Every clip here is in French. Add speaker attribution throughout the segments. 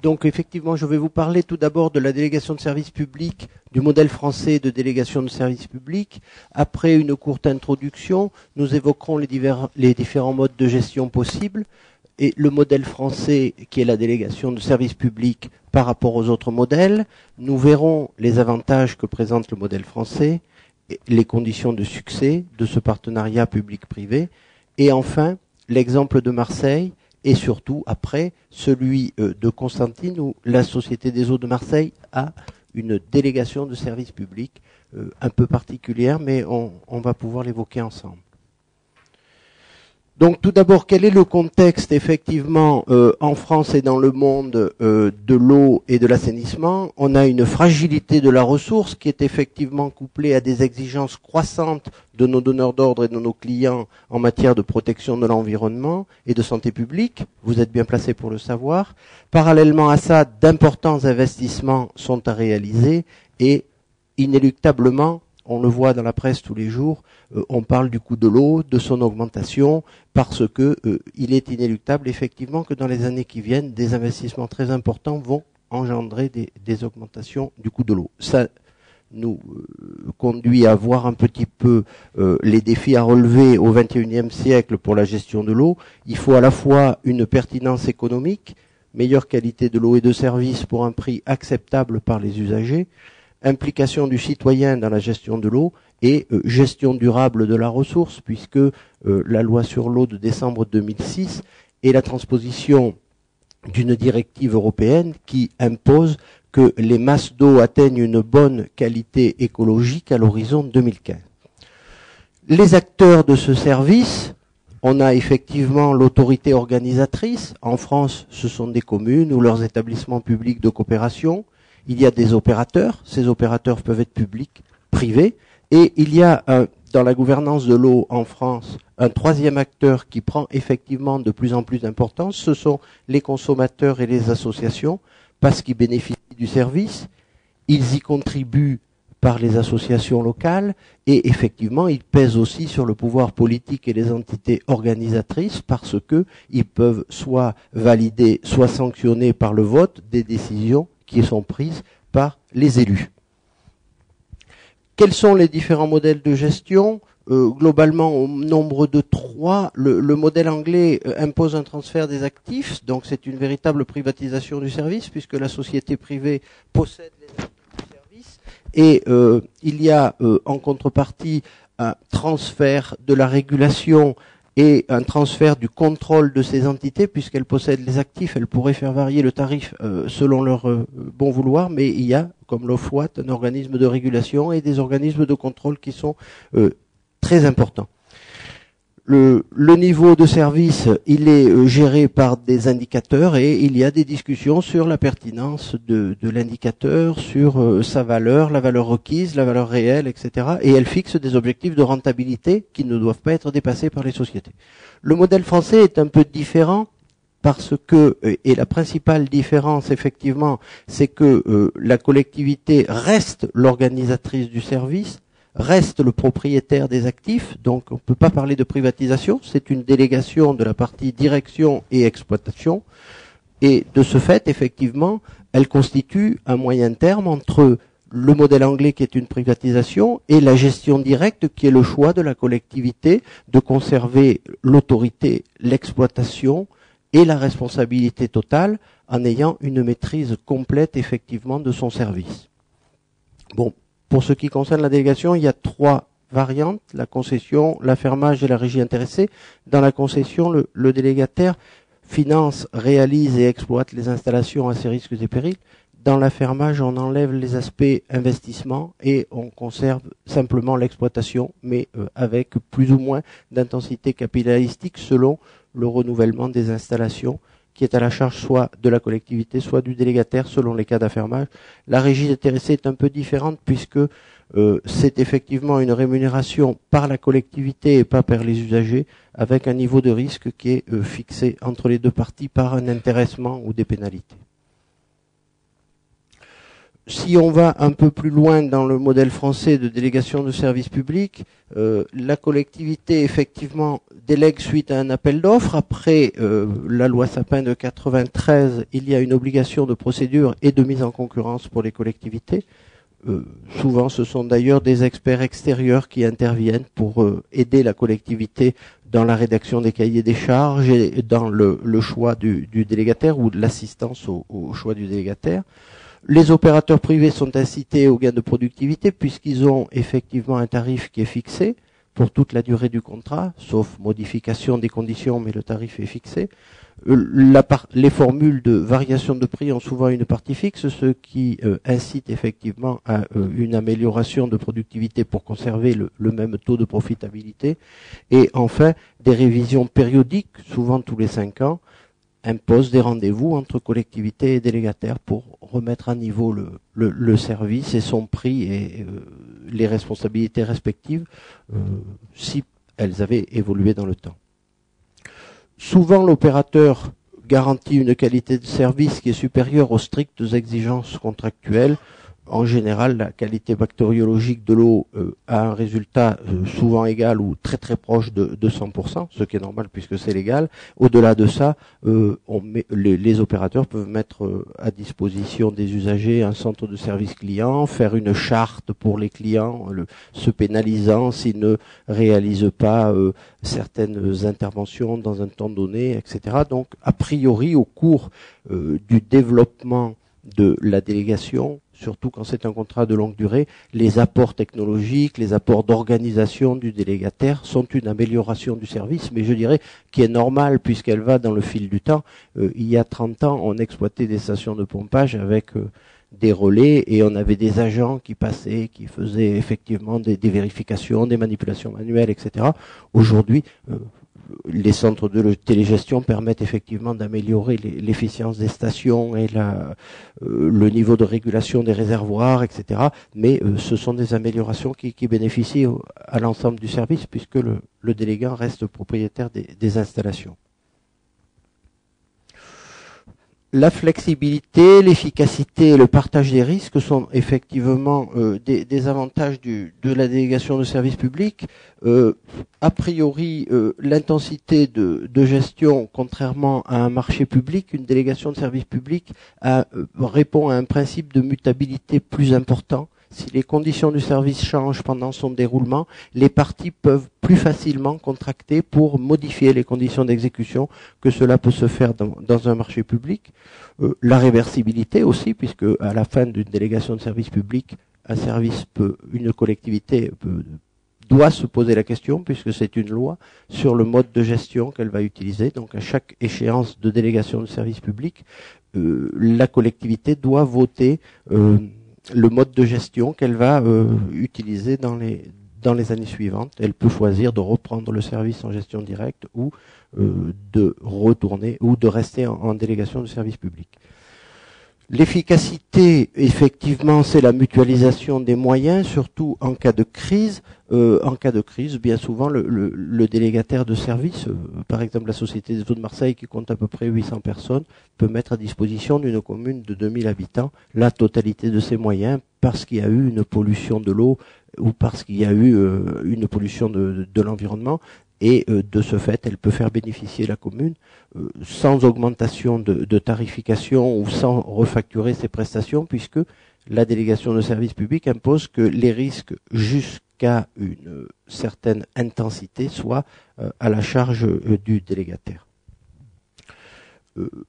Speaker 1: Donc effectivement, je vais vous parler tout d'abord de la délégation de service public, du modèle français de délégation de service public. Après une courte introduction, nous évoquerons les différents modes de gestion possibles et le modèle français qui est la délégation de service public par rapport aux autres modèles. Nous verrons les avantages que présente le modèle français, les conditions de succès de ce partenariat public-privé et enfin l'exemple de Marseille et surtout après celui de Constantine où la Société des eaux de Marseille a une délégation de service public un peu particulière, mais on va pouvoir l'évoquer ensemble. Donc tout d'abord, quel est le contexte effectivement en France et dans le monde de l'eau et de l'assainissement? On a une fragilité de la ressource qui est effectivement couplée à des exigences croissantes de nos donneurs d'ordre et de nos clients en matière de protection de l'environnement et de santé publique. Vous êtes bien placé pour le savoir. Parallèlement à ça, d'importants investissements sont à réaliser et inéluctablement, on le voit dans la presse tous les jours, on parle du coût de l'eau, de son augmentation, parce que il est inéluctable effectivement que dans les années qui viennent, des investissements très importants vont engendrer des augmentations du coût de l'eau. Ça nous conduit à voir un petit peu les défis à relever au XXIe siècle pour la gestion de l'eau. Il faut à la fois une pertinence économique, meilleure qualité de l'eau et de service pour un prix acceptable par les usagers, implication du citoyen dans la gestion de l'eau et gestion durable de la ressource, puisque la loi sur l'eau de décembre 2006 est la transposition d'une directive européenne qui impose que les masses d'eau atteignent une bonne qualité écologique à l'horizon 2015. Les acteurs de ce service, on a effectivement l'autorité organisatrice. En France, ce sont des communes ou leurs établissements publics de coopération. Il y a des opérateurs, ces opérateurs peuvent être publics, privés, et il y a dans la gouvernance de l'eau en France un troisième acteur qui prend effectivement de plus en plus d'importance, ce sont les consommateurs et les associations, parce qu'ils bénéficient du service, ils y contribuent par les associations locales, et effectivement ils pèsent aussi sur le pouvoir politique et les entités organisatrices, parce que ils peuvent soit valider, soit sanctionner par le vote des décisions qui sont prises par les élus. Quels sont les différents modèles de gestion? Globalement, au nombre de 3, le modèle anglais impose un transfert des actifs, donc c'est une véritable privatisation du service, puisque la société privée possède les actifs du service, et il y a en contrepartie un transfert de la régulation et un transfert du contrôle de ces entités, puisqu'elles possèdent les actifs, elles pourraient faire varier le tarif selon leur bon vouloir, mais il y a, comme l'OFWAT, un organisme de régulation et des organismes de contrôle qui sont très importants. Le niveau de service, il est géré par des indicateurs et il y a des discussions sur la pertinence de l'indicateur, sur sa valeur, la valeur requise, la valeur réelle, etc. Et elle fixe des objectifs de rentabilité qui ne doivent pas être dépassés par les sociétés. Le modèle français est un peu différent parce que, et la principale différence effectivement, c'est que la collectivité reste l'organisatrice du service, reste le propriétaire des actifs, donc on ne peut pas parler de privatisation, c'est une délégation de la partie direction et exploitation, et de ce fait, effectivement, elle constitue un moyen terme entre le modèle anglais qui est une privatisation et la gestion directe qui est le choix de la collectivité de conserver l'autorité, l'exploitation et la responsabilité totale en ayant une maîtrise complète, effectivement, de son service. Bon. Pour ce qui concerne la délégation, il y a 3 variantes, la concession, l'affermage et la régie intéressée. Dans la concession, le délégataire finance, réalise et exploite les installations à ses risques et périls. Dans l'affermage, on enlève les aspects investissement et on conserve simplement l'exploitation, mais avec plus ou moins d'intensité capitalistique selon le renouvellement des installations qui est à la charge soit de la collectivité, soit du délégataire, selon les cas d'affermage. La régie intéressée est un peu différente puisque c'est effectivement une rémunération par la collectivité et pas par les usagers, avec un niveau de risque qui est fixé entre les deux parties par un intéressement ou des pénalités. Si on va un peu plus loin dans le modèle français de délégation de service public, la collectivité effectivement délègue suite à un appel d'offres. Après la loi Sapin de 93, il y a une obligation de procédure et de mise en concurrence pour les collectivités. Souvent, ce sont d'ailleurs des experts extérieurs qui interviennent pour aider la collectivité dans la rédaction des cahiers des charges et dans le choix du délégataire ou de l'assistance au choix du délégataire. Les opérateurs privés sont incités au gain de productivité puisqu'ils ont effectivement un tarif qui est fixé pour toute la durée du contrat, sauf modification des conditions, mais le tarif est fixé. Les formules de variation de prix ont souvent une partie fixe, ce qui incite effectivement à une amélioration de productivité pour conserver le même taux de profitabilité. Et enfin, des révisions périodiques, souvent tous les 5 ans, imposent des rendez-vous entre collectivités et délégataires pour remettre à niveau le service et son prix et les responsabilités respectives si elles avaient évolué dans le temps. Souvent, l'opérateur garantit une qualité de service qui est supérieure aux strictes exigences contractuelles. En général, la qualité bactériologique de l'eau a un résultat souvent égal ou très très proche de 100%, ce qui est normal puisque c'est légal. Au-delà de ça, les opérateurs peuvent mettre à disposition des usagers un centre de service client, faire une charte pour les clients, se pénalisant s'ils ne réalisent pas certaines interventions dans un temps donné, etc. Donc, a priori, au cours du développement de la délégation, surtout quand c'est un contrat de longue durée, les apports technologiques, les apports d'organisation du délégataire sont une amélioration du service, mais je dirais qui est normale puisqu'elle va dans le fil du temps. Il y a 30 ans, on exploitait des stations de pompage avec des relais et on avait des agents qui passaient, qui faisaient effectivement des vérifications, des manipulations manuelles, etc. Aujourd'hui, les centres de télégestion permettent effectivement d'améliorer l'efficience des stations et le niveau de régulation des réservoirs, etc. Mais ce sont des améliorations qui bénéficient à l'ensemble du service puisque le délégant reste propriétaire des installations. La flexibilité, l'efficacité et le partage des risques sont effectivement des avantages de la délégation de service public. A priori, l'intensité de gestion, contrairement à un marché public, une délégation de service public répond à un principe de mutabilité plus important. Si les conditions du service changent pendant son déroulement, les parties peuvent plus facilement contracter pour modifier les conditions d'exécution que cela peut se faire dans un marché public. La réversibilité aussi, puisque à la fin d'une délégation de service public, une collectivité doit se poser la question, puisque c'est une loi, sur le mode de gestion qu'elle va utiliser. Donc à chaque échéance de délégation de service public, la collectivité doit voter le mode de gestion qu'elle va utiliser dans les années suivantes. Elle peut choisir de reprendre le service en gestion directe ou de retourner ou de rester en délégation de service public. L'efficacité, effectivement, c'est la mutualisation des moyens, surtout en cas de crise. En cas de crise, bien souvent, le délégataire de service, par exemple la Société des eaux de Marseille, qui compte à peu près 800 personnes, peut mettre à disposition d'une commune de 2000 habitants la totalité de ses moyens parce qu'il y a eu une pollution de l'eau ou parce qu'il y a eu une pollution de l'environnement. Et de ce fait, elle peut faire bénéficier la commune sans augmentation de tarification ou sans refacturer ses prestations, puisque la délégation de service public impose que les risques jusqu'à une certaine intensité soient à la charge du délégataire.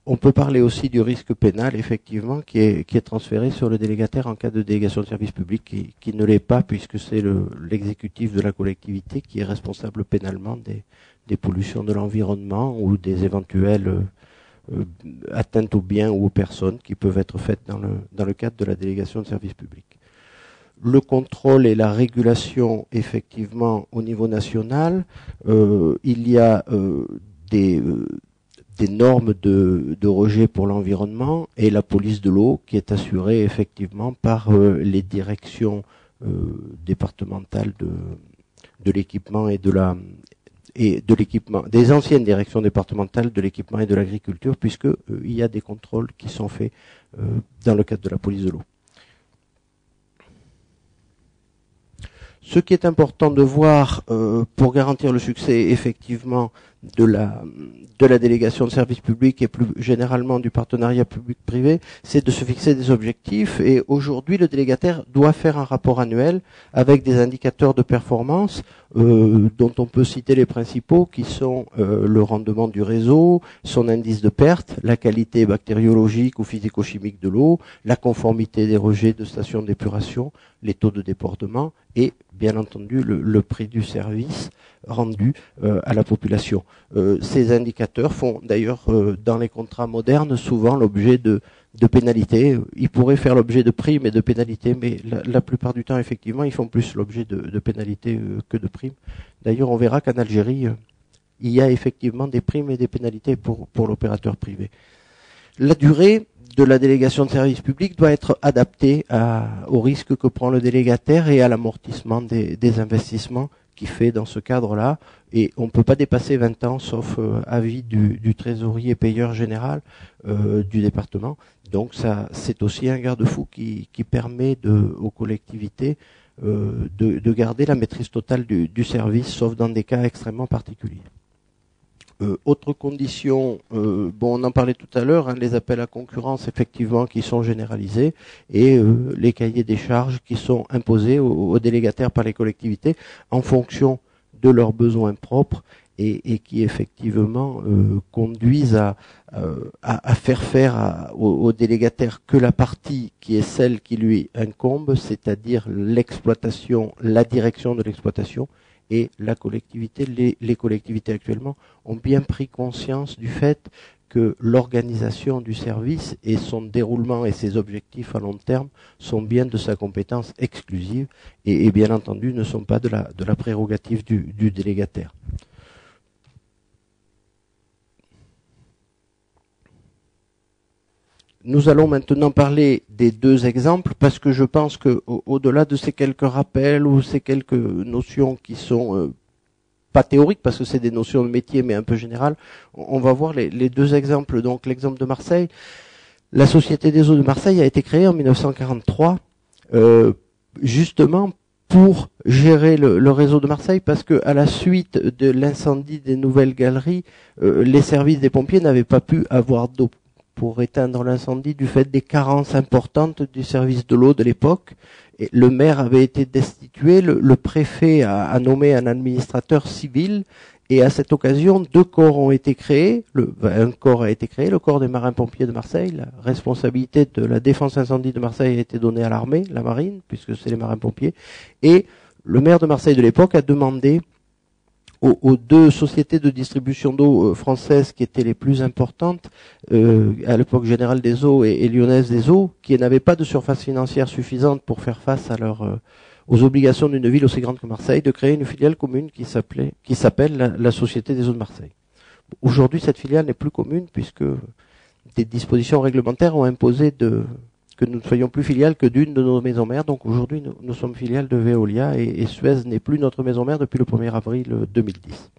Speaker 1: On peut parler aussi du risque pénal, effectivement, qui est transféré sur le délégataire en cas de délégation de service public, qui ne l'est pas, puisque c'est l'exécutif de la collectivité qui est responsable pénalement des pollutions de l'environnement ou des éventuelles atteintes aux biens ou aux personnes qui peuvent être faites dans le cadre de la délégation de service public. Le contrôle et la régulation, effectivement, au niveau national, il y a des normes de rejet pour l'environnement et la police de l'eau qui est assurée effectivement par les directions départementales de l'équipement et de l'équipement, des anciennes directions départementales de l'équipement et de l'agriculture, puisque il y a des contrôles qui sont faits dans le cadre de la police de l'eau. Ce qui est important de voir pour garantir le succès effectivement de la délégation de services publics et plus généralement du partenariat public-privé, c'est de se fixer des objectifs. Et aujourd'hui, le délégataire doit faire un rapport annuel avec des indicateurs de performance dont on peut citer les principaux, qui sont le rendement du réseau, son indice de perte, la qualité bactériologique ou physico-chimique de l'eau, la conformité des rejets de stations d'épuration, les taux de débordement et, bien entendu, le prix du service rendu à la population. Ces indicateurs font d'ailleurs dans les contrats modernes souvent l'objet de pénalités. Ils pourraient faire l'objet de primes et de pénalités, mais la plupart du temps, effectivement, ils font plus l'objet de pénalités que de primes. D'ailleurs, on verra qu'en Algérie, il y a effectivement des primes et des pénalités pour l'opérateur privé. La durée de la délégation de service public doit être adaptée au risque que prend le délégataire et à l'amortissement des investissements qui fait dans ce cadre-là, et on ne peut pas dépasser 20 ans, sauf avis du trésorier payeur général du département. Donc ça, c'est aussi un garde-fou qui permet aux collectivités de garder la maîtrise totale du service, sauf dans des cas extrêmement particuliers. Autre condition, on en parlait tout à l'heure, les appels à concurrence effectivement qui sont généralisés et les cahiers des charges qui sont imposés aux délégataires par les collectivités en fonction de leurs besoins propres et qui effectivement conduisent à faire faire aux délégataires que la partie qui est celle qui lui incombe, c'est-à-dire l'exploitation, la direction de l'exploitation. Et la collectivité, les collectivités actuellement ont bien pris conscience du fait que l'organisation du service et son déroulement et ses objectifs à long terme sont bien de sa compétence exclusive et bien entendu ne sont pas de la prérogative du délégataire. Nous allons maintenant parler des deux exemples parce que je pense que au-delà de ces quelques rappels ou ces quelques notions qui sont pas théoriques parce que c'est des notions de métier mais un peu générales, on va voir les deux exemples. Donc l'exemple de Marseille, la Société des eaux de Marseille a été créée en 1943 justement pour gérer le réseau de Marseille parce que à la suite de l'incendie des Nouvelles Galeries, les services des pompiers n'avaient pas pu avoir d'eau pour éteindre l'incendie du fait des carences importantes du service de l'eau de l'époque. Et le maire avait été destitué, le préfet a nommé un administrateur civil, et à cette occasion, deux corps ont été créés. Un corps a été créé, le corps des marins-pompiers de Marseille. La responsabilité de la défense incendie de Marseille a été donnée à l'armée, la marine, puisque c'est les marins-pompiers. Et le maire de Marseille de l'époque a demandé aux deux sociétés de distribution d'eau françaises qui étaient les plus importantes, à l'époque Générale des Eaux et Lyonnaise des Eaux, qui n'avaient pas de surface financière suffisante pour faire face à aux obligations d'une ville aussi grande que Marseille, de créer une filiale commune qui s'appelle la Société des Eaux de Marseille. Aujourd'hui, cette filiale n'est plus commune puisque des dispositions réglementaires ont imposé que nous ne soyons plus filiales que d'une de nos maisons mères. Donc aujourd'hui, nous sommes filiales de Veolia et Suez n'est plus notre maison mère depuis le 1er avril 2010.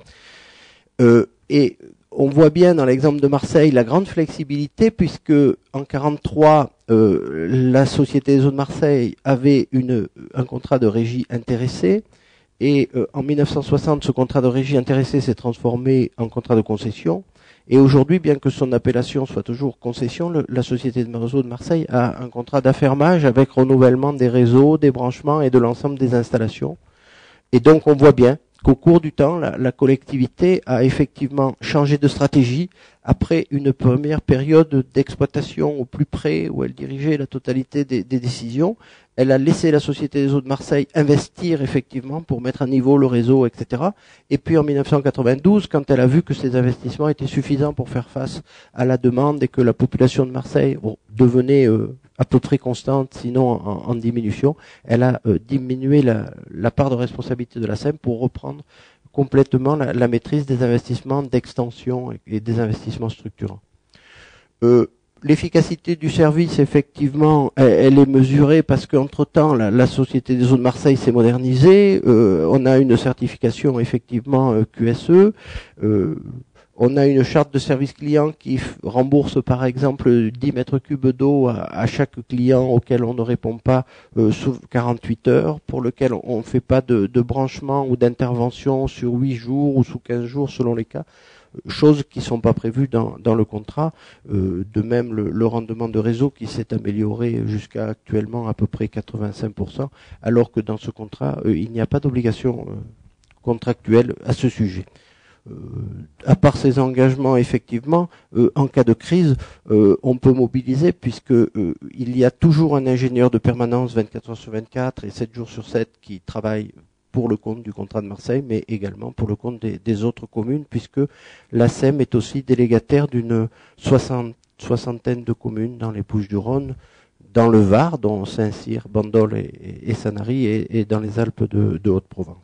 Speaker 1: Et on voit bien dans l'exemple de Marseille la grande flexibilité puisque en 1943, la Société des eaux de Marseille avait un contrat de régie intéressé et en 1960, ce contrat de régie intéressé s'est transformé en contrat de concession. Et aujourd'hui, bien que son appellation soit toujours concession, la Société des eaux de Marseille a un contrat d'affermage avec renouvellement des réseaux, des branchements et de l'ensemble des installations. Et donc on voit bien qu'au cours du temps, la collectivité a effectivement changé de stratégie après une première période d'exploitation au plus près où elle dirigeait la totalité des décisions. Elle a laissé la Société des eaux de Marseille investir effectivement pour mettre à niveau le réseau, etc. Et puis en 1992, quand elle a vu que ces investissements étaient suffisants pour faire face à la demande et que la population de Marseille devenait à peu près constante, sinon en diminution, elle a diminué la part de responsabilité de la SEM pour reprendre complètement la maîtrise des investissements d'extension et des investissements structurants. L'efficacité du service, effectivement, elle est mesurée parce qu'entre-temps, la Société des eaux de Marseille s'est modernisée. On a une certification, effectivement, QSE. On a une charte de service client qui rembourse par exemple 10 mètres cubes d'eau à chaque client auquel on ne répond pas sous 48 heures, pour lequel on ne fait pas de branchement ou d'intervention sur 8 jours ou sous 15 jours selon les cas, choses qui ne sont pas prévues dans le contrat. De même le rendement de réseau qui s'est amélioré jusqu'à actuellement à peu près 85%, alors que dans ce contrat, il n'y a pas d'obligation contractuelle à ce sujet. À part ces engagements, effectivement, en cas de crise, on peut mobiliser puisque il y a toujours un ingénieur de permanence 24 heures sur 24 et 7 jours sur 7 qui travaille pour le compte du contrat de Marseille, mais également pour le compte des autres communes, puisque l'ASEM est aussi délégataire d'une soixantaine de communes dans les Bouches-du-Rhône, dans le Var, dont Saint-Cyr, Bandol et Sanary, et dans les Alpes de Haute-Provence.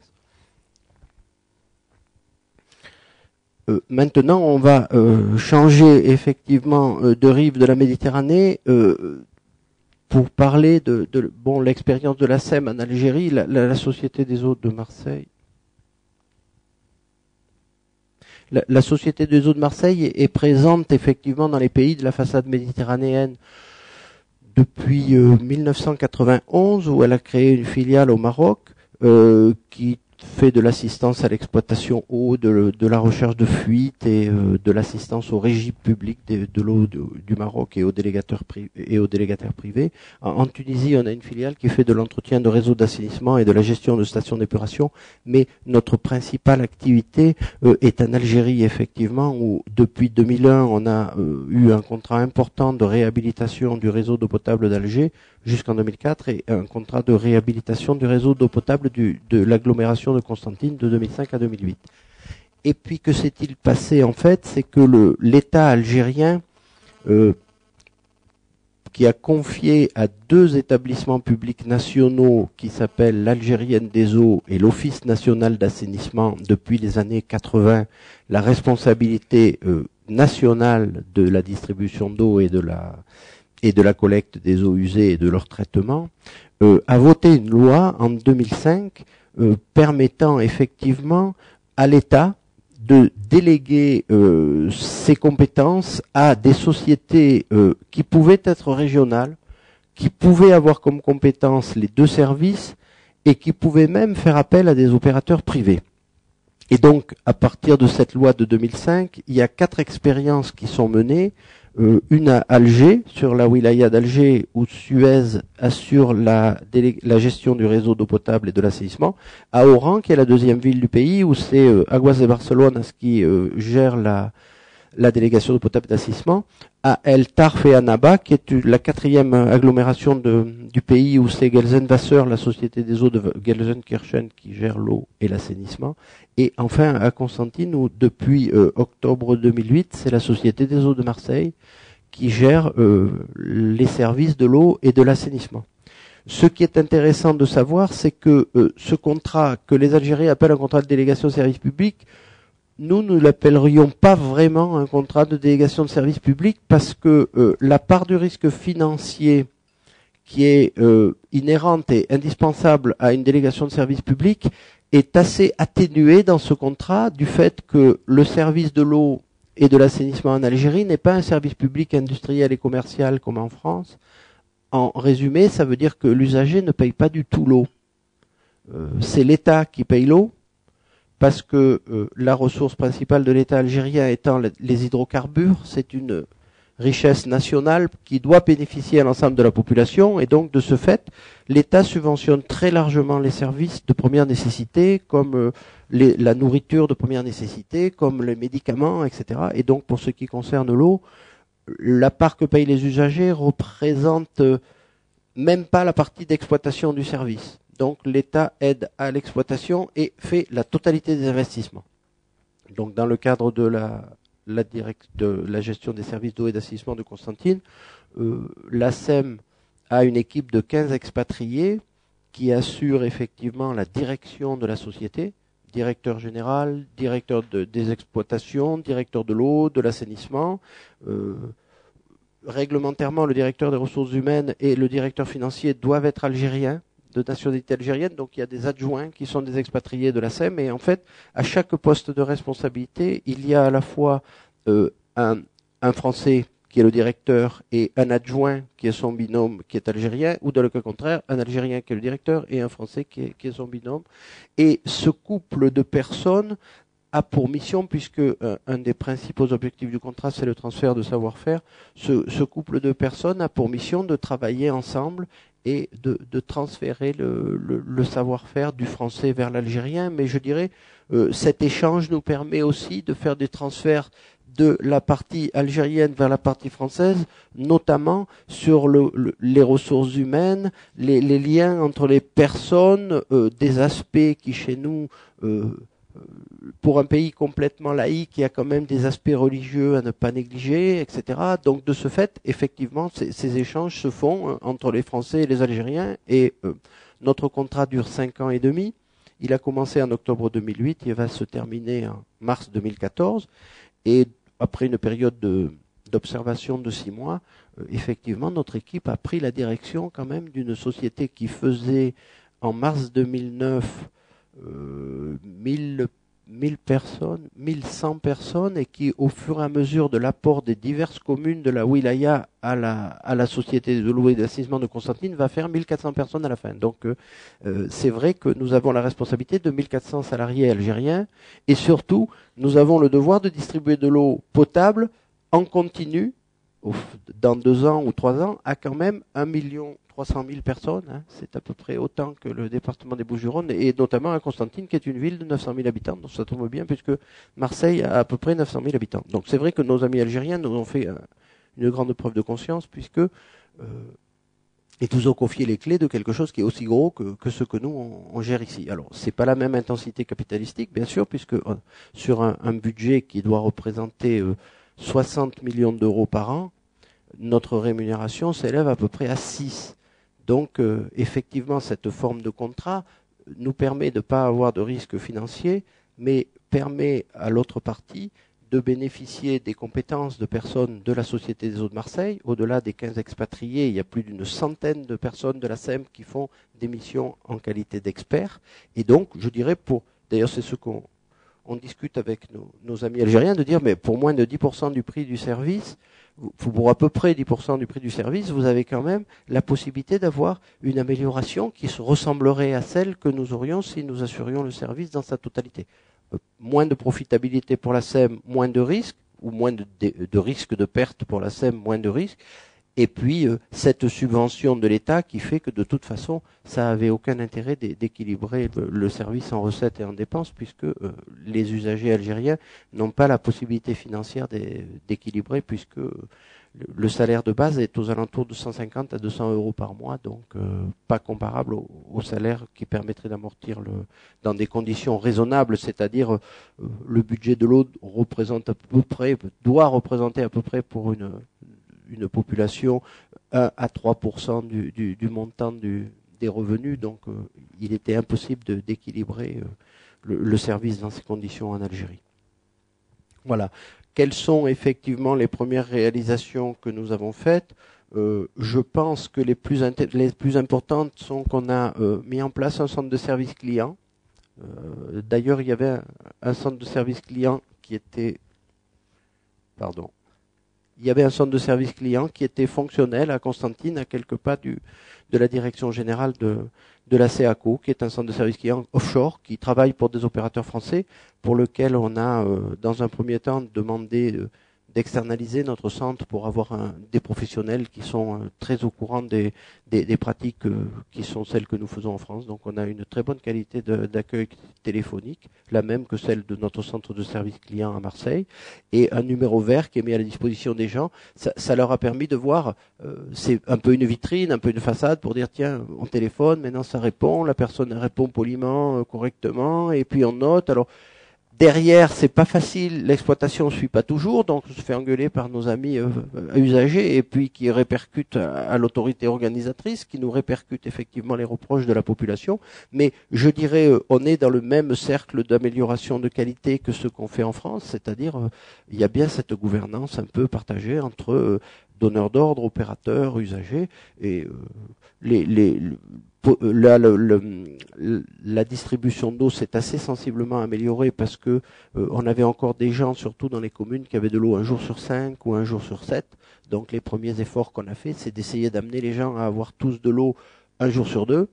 Speaker 1: Maintenant, on va changer effectivement de rive de la Méditerranée pour parler de l'expérience de la SEM en Algérie, la Société des eaux de Marseille. La Société des eaux de Marseille est présente effectivement dans les pays de la façade méditerranéenne depuis 1991, où elle a créé une filiale au Maroc qui fait de l'assistance à l'exploitation eau, de la recherche de fuite et de l'assistance aux régies publiques de l'eau du Maroc et aux délégataires privés. En Tunisie, on a une filiale qui fait de l'entretien de réseaux d'assainissement et de la gestion de stations d'épuration, mais notre principale activité est en Algérie, effectivement, où depuis 2001, on a eu un contrat important de réhabilitation du réseau d'eau potable d'Alger jusqu'en 2004 et un contrat de réhabilitation du réseau d'eau potable de l'agglomération de Constantine de 2005 à 2008. Et puis que s'est-il passé en fait? C'est que l'État algérien qui a confié à deux établissements publics nationaux qui s'appellent l'Algérienne des eaux et l'Office national d'assainissement depuis les années 80 la responsabilité nationale de la distribution d'eau et de la collecte des eaux usées et de leur traitement, a voté une loi en 2005 permettant effectivement à l'État de déléguer ses compétences à des sociétés qui pouvaient être régionales, qui pouvaient avoir comme compétences les deux services et qui pouvaient même faire appel à des opérateurs privés. Et donc, à partir de cette loi de 2005, il y a 4 expériences qui sont menées. Une à Alger, sur la wilaya d'Alger, où Suez assure la gestion du réseau d'eau potable et de l'assainissement. À Oran, qui est la deuxième ville du pays, où c'est Aguas de Barcelone qui gère la délégation d'eau potable et d'assainissement. À El Tarf et à Naba, qui est la 4e agglomération du pays, où c'est Gelsenwasser, la société des eaux de Gelsenkirchen, qui gère l'eau et l'assainissement. Et enfin à Constantine, où depuis octobre 2008, c'est la Société des eaux de Marseille qui gère les services de l'eau et de l'assainissement. Ce qui est intéressant de savoir, c'est que ce contrat que les Algériens appellent un contrat de délégation de service public, nous ne l'appellerions pas vraiment un contrat de délégation de service public parce que la part du risque financier qui est inhérente et indispensable à une délégation de service public est assez atténuée dans ce contrat du fait que le service de l'eau et de l'assainissement en Algérie n'est pas un service public industriel et commercial comme en France. En résumé, ça veut dire que l'usager ne paye pas du tout l'eau. C'est l'État qui paye l'eau, parce que la ressource principale de l'État algérien étant les hydrocarbures, c'est une richesse nationale qui doit bénéficier à l'ensemble de la population, et donc de ce fait, l'État subventionne très largement les services de première nécessité, comme la nourriture de première nécessité, comme les médicaments, etc. Et donc pour ce qui concerne l'eau, la part que payent les usagers représente même pas la partie d'exploitation du service. Donc l'État aide à l'exploitation et fait la totalité des investissements. Donc dans le cadre de la gestion des services d'eau et d'assainissement de Constantine, la SEM a une équipe de 15 expatriés qui assure effectivement la direction de la société, directeur général, directeur des exploitations, directeur de l'eau, de l'assainissement. Réglementairement, le directeur des ressources humaines et le directeur financier doivent être algériens. de nationalité algérienne, donc il y a des adjoints qui sont des expatriés de la SEM, et en fait, à chaque poste de responsabilité, il y a à la fois un Français qui est le directeur et un adjoint qui est son binôme qui est algérien, ou dans le cas contraire, un Algérien qui est le directeur et un Français qui est son binôme. Et ce couple de personnes a pour mission, puisque un des principaux objectifs du contrat, c'est le transfert de savoir-faire, ce couple de personnes a pour mission de travailler ensemble et de transférer le savoir-faire du français vers l'algérien. Mais je dirais, cet échange nous permet aussi de faire des transferts de la partie algérienne vers la partie française, notamment sur les ressources humaines, les liens entre les personnes, des aspects qui chez nous, pour un pays complètement laïque, il y a quand même des aspects religieux à ne pas négliger, etc. Donc de ce fait, effectivement, ces échanges se font entre les Français et les Algériens, et notre contrat dure 5 ans et demi. Il a commencé en octobre 2008, il va se terminer en mars 2014, et après une période d'observation de 6 mois, effectivement, notre équipe a pris la direction quand même d'une société qui faisait en mars 2009 1000 personnes, 1100 personnes, et qui, au fur et à mesure de l'apport des diverses communes de la wilaya à la société de l'eau et d'assainissement de Constantine, va faire 1400 personnes à la fin. Donc c'est vrai que nous avons la responsabilité de 1400 salariés algériens, et surtout, nous avons le devoir de distribuer de l'eau potable en continu, dans 2 ans ou 3 ans, à quand même 1 300 000 personnes, hein. C'est à peu près autant que le département des Bouches-du-Rhône, et notamment à Constantine, qui est une ville de 900 000 habitants. Donc ça tombe bien, puisque Marseille a à peu près 900 000 habitants. Donc c'est vrai que nos amis algériens nous ont fait une grande preuve de conscience, puisque ils nous ont confié les clés de quelque chose qui est aussi gros que ce que nous on gère ici. Alors c'est pas la même intensité capitalistique, bien sûr, puisque sur un budget qui doit représenter 60 millions d'euros par an, notre rémunération s'élève à peu près à 6. Donc, effectivement, cette forme de contrat nous permet de ne pas avoir de risque financier, mais permet à l'autre partie de bénéficier des compétences de personnes de la Société des Eaux de Marseille. Au-delà des 15 expatriés, il y a plus d'une centaine de personnes de la SEM qui font des missions en qualité d'experts. Et donc, je dirais, d'ailleurs, c'est ce qu'on discute avec nos amis algériens, de dire, mais pour moins de 10% du prix du service, pour à peu près 10% du prix du service, vous avez quand même la possibilité d'avoir une amélioration qui se ressemblerait à celle que nous aurions si nous assurions le service dans sa totalité. Moins de profitabilité pour la SEM, moins de risques, ou moins de risques de perte pour la SEM, moins de risques. Et puis, cette subvention de l'État qui fait que de toute façon, ça avait aucun intérêt d'équilibrer le service en recettes et en dépenses, puisque les usagers algériens n'ont pas la possibilité financière d'équilibrer, puisque le salaire de base est aux alentours de 150 à 200 euros par mois, donc pas comparable au salaire qui permettrait d'amortir dans des conditions raisonnables, c'est-à-dire le budget de l'eau doit représenter à peu près pour une population 1 à 3% du montant des revenus, donc il était impossible d'équilibrer le service dans ces conditions en Algérie. Voilà. Quelles sont effectivement les premières réalisations que nous avons faites? Je pense que les plus importantes sont qu'on a mis en place un centre de service client. D'ailleurs, il y avait un centre de service client qui était... Pardon. Il y avait un centre de service client qui était fonctionnel à Constantine, à quelques pas de la direction générale de la CEACO, qui est un centre de service client offshore, qui travaille pour des opérateurs français, pour lequel on a, dans un premier temps, demandé d'externaliser notre centre pour avoir des professionnels qui sont très au courant des pratiques qui sont celles que nous faisons en France. Donc on a une très bonne qualité d'accueil téléphonique, la même que celle de notre centre de service client à Marseille, et un numéro vert qui est mis à la disposition des gens. Ça leur a permis de voir, c'est un peu une vitrine, un peu une façade pour dire tiens, on téléphone, maintenant ça répond, la personne répond poliment, correctement, et puis on note. Alors derrière, c'est pas facile, l'exploitation ne suit pas toujours, donc on se fait engueuler par nos amis usagers, et puis qui répercutent à l'autorité organisatrice, qui nous répercute effectivement les reproches de la population. Mais je dirais, on est dans le même cercle d'amélioration de qualité que ce qu'on fait en France, c'est-à-dire il y a bien cette gouvernance un peu partagée entre donneurs d'ordre, opérateurs, usagers, et la distribution d'eau s'est assez sensiblement améliorée parce que on avait encore des gens, surtout dans les communes, qui avaient de l'eau un jour sur 5 ou un jour sur 7. Donc les premiers efforts qu'on a fait, c'est d'essayer d'amener les gens à avoir tous de l'eau un jour sur 2.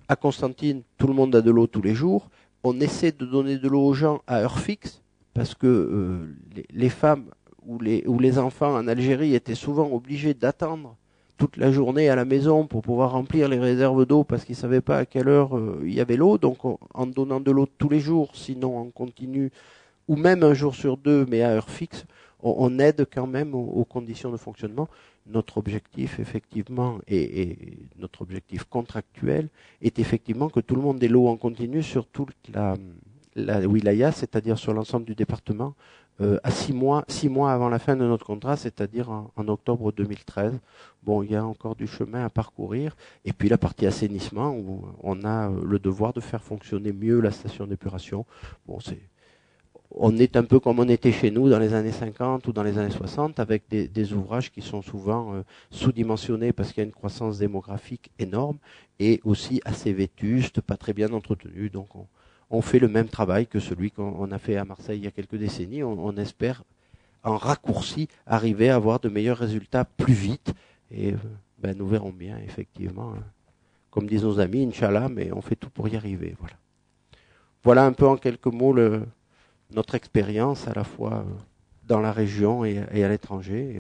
Speaker 1: À Constantine, tout le monde a de l'eau tous les jours. On essaie de donner de l'eau aux gens à heure fixe parce que les femmes ou les enfants en Algérie étaient souvent obligés d'attendre toute la journée à la maison pour pouvoir remplir les réserves d'eau parce qu'ils ne savaient pas à quelle heure il y avait l'eau. Donc en donnant de l'eau tous les jours, sinon en continu, ou même un jour sur 2, mais à heure fixe, on aide quand même aux conditions de fonctionnement. Notre objectif, effectivement, et notre objectif contractuel, est effectivement que tout le monde ait l'eau en continu sur toute la wilaya, c'est-à-dire sur l'ensemble du département, à 6 mois avant la fin de notre contrat, c'est-à-dire en octobre 2013. Bon, il y a encore du chemin à parcourir. Et puis la partie assainissement, où on a le devoir de faire fonctionner mieux la station d'épuration. Bon, on est un peu comme on était chez nous dans les années 50 ou dans les années 60, avec des ouvrages qui sont souvent sous-dimensionnés parce qu'il y a une croissance démographique énorme et aussi assez vétustes, pas très bien entretenus. Donc on fait le même travail que celui qu'on a fait à Marseille il y a quelques décennies. On espère, en raccourci, arriver à avoir de meilleurs résultats plus vite. Et nous verrons bien, effectivement. Comme disent nos amis, Inch'Allah, mais on fait tout pour y arriver. Voilà un peu en quelques mots notre expérience à la fois dans la région et à l'étranger.